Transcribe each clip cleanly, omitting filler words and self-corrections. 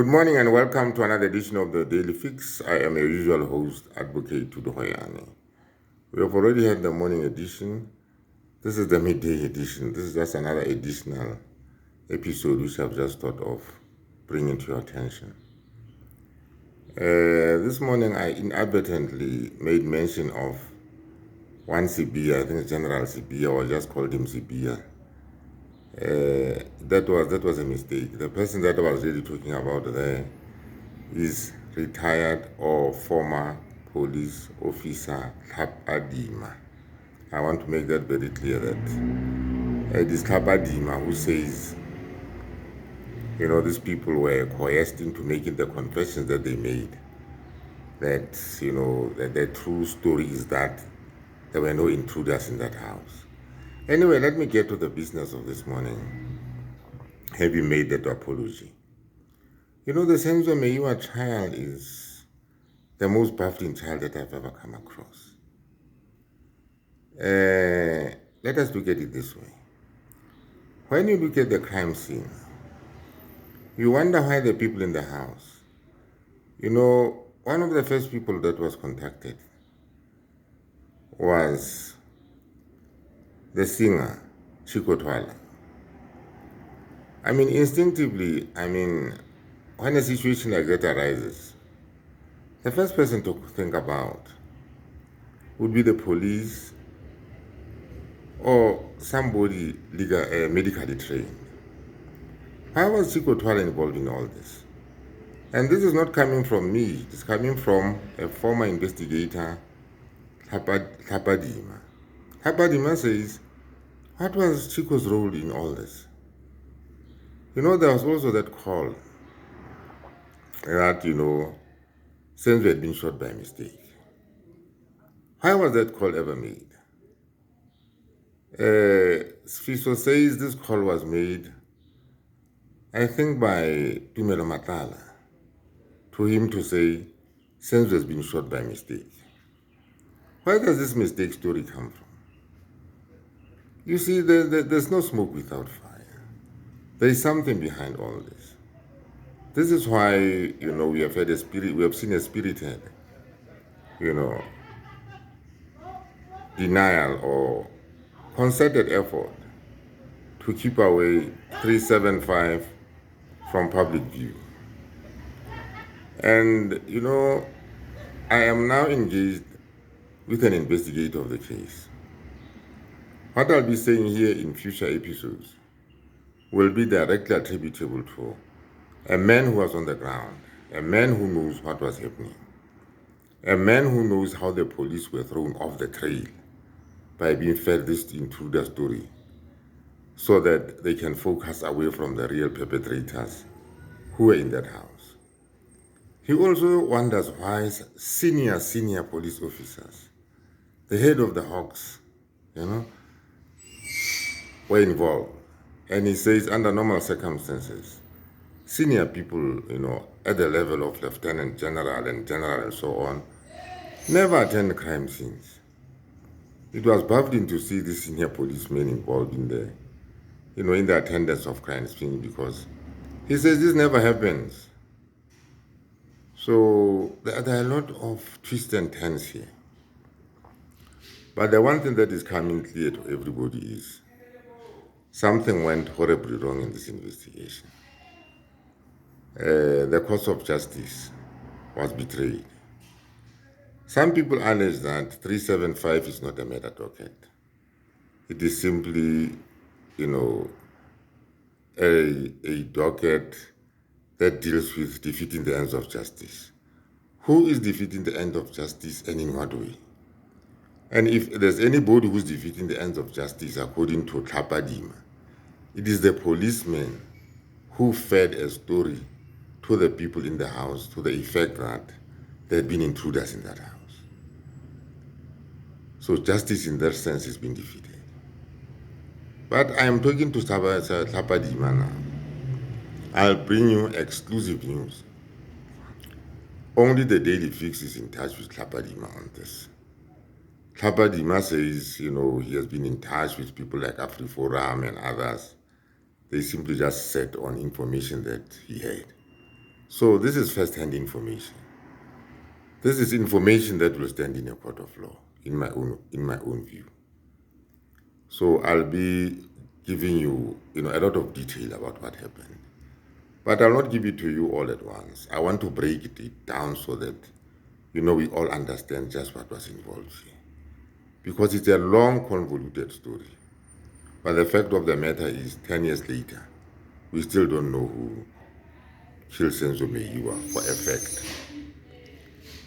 Good morning and welcome to another edition of the Daily Fix. I am your usual host, Advocate Tudohoyane. We have already had the morning edition. This is the midday edition. This is just another additional episode which I've just thought of bringing to your attention. This morning I inadvertently made mention of one Sibia, I think it's General Sibia, or just called him Sibia. That was a mistake. The person that I was really talking about there is retired or former police officer Tlhapadima. I want to make that very clear that it is Tlhapadima who says, these people were coerced into making the confessions that they made. That, that the true story is that there were no intruders in that house. Anyway, let me get to the business of this morning. Have you made that apology? The Senzo Meiwa child is the most baffling child that I've ever come across. Let us look at it this way. When you look at the crime scene, you wonder why the people in the house. One of the first people that was contacted was the singer, Chico Twala. Instinctively, when a situation like that arises, the first person to think about would be the police or somebody medically trained. Why was Chico Twala involved in all this? And this is not coming from me. It's coming from a former investigator, Tlhapadima. Tlhapadima says, what was Chico's role in all this? There was also that call that, Senzo had been shot by mistake. Why was that call ever made? Sfiso says this call was made, I think, by Tumelo Matala to him to say Senzo has been shot by mistake. Where does this mistake story come from? You see, there's no smoke without fire. There is something behind all this. This is why, we have seen a spirited, denial or concerted effort to keep away 375 from public view. And, I am now engaged with an investigator of the case. What I'll be saying here in future episodes will be directly attributable to a man who was on the ground, a man who knows what was happening, a man who knows how the police were thrown off the trail by being fed this intruder story so that they can focus away from the real perpetrators who were in that house. He also wonders why senior police officers, the head of the Hawks, were involved. And he says under normal circumstances, senior people, at the level of lieutenant general and so on, never attend crime scenes. It was baffling to see the senior policemen involved in the attendance of crime scenes because he says this never happens. So there are a lot of twists and turns here. But the one thing that is coming clear to everybody is something went horribly wrong in this investigation. The course of justice was betrayed. Some people allege that 375 is not a murder docket. It is simply, a docket that deals with defeating the ends of justice. Who is defeating the end of justice and in what way? And if there's anybody who's defeating the ends of justice, according to Tlhapadima, it is the policemen who fed a story to the people in the house to the effect that there had been intruders in that house. So justice in that sense has been defeated. But I am talking to Tlhapadima now. I'll bring you exclusive news. Only the Daily Fix is in touch with Tlhapadima on this. Tlhapadima says, he has been in touch with people like AfriForum and others. They simply just sat on information that he had. So this is first-hand information. This is information that will stand in a court of law, in my own view. So I'll be giving you, a lot of detail about what happened. But I'll not give it to you all at once. I want to break it down so that, we all understand just what was involved here. Because it's a long, convoluted story. But the fact of the matter is, 10 years later, we still don't know who killed Senzo Meyiwa for a fact.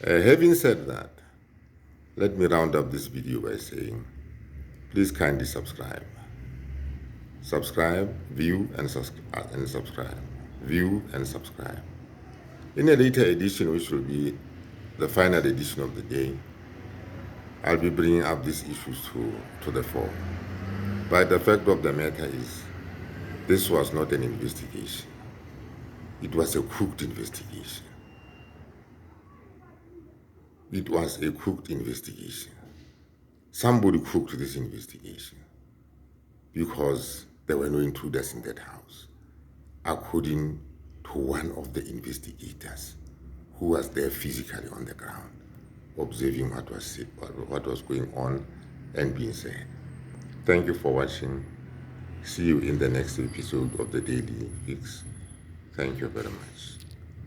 Having said that, let me round up this video by saying, please kindly subscribe. Subscribe, view, and subscribe. View and subscribe. In a later edition, which will be the final edition of the day, I'll be bringing up these issues to the fore. But the fact of the matter is, this was not an investigation. It was a cooked investigation. It was a cooked investigation. Somebody cooked this investigation because there were no intruders in that house, according to one of the investigators who was there physically on the ground, observing what was going on and being said. Thank you for watching. See you in the next episode of the Daily Fix. Thank you very much.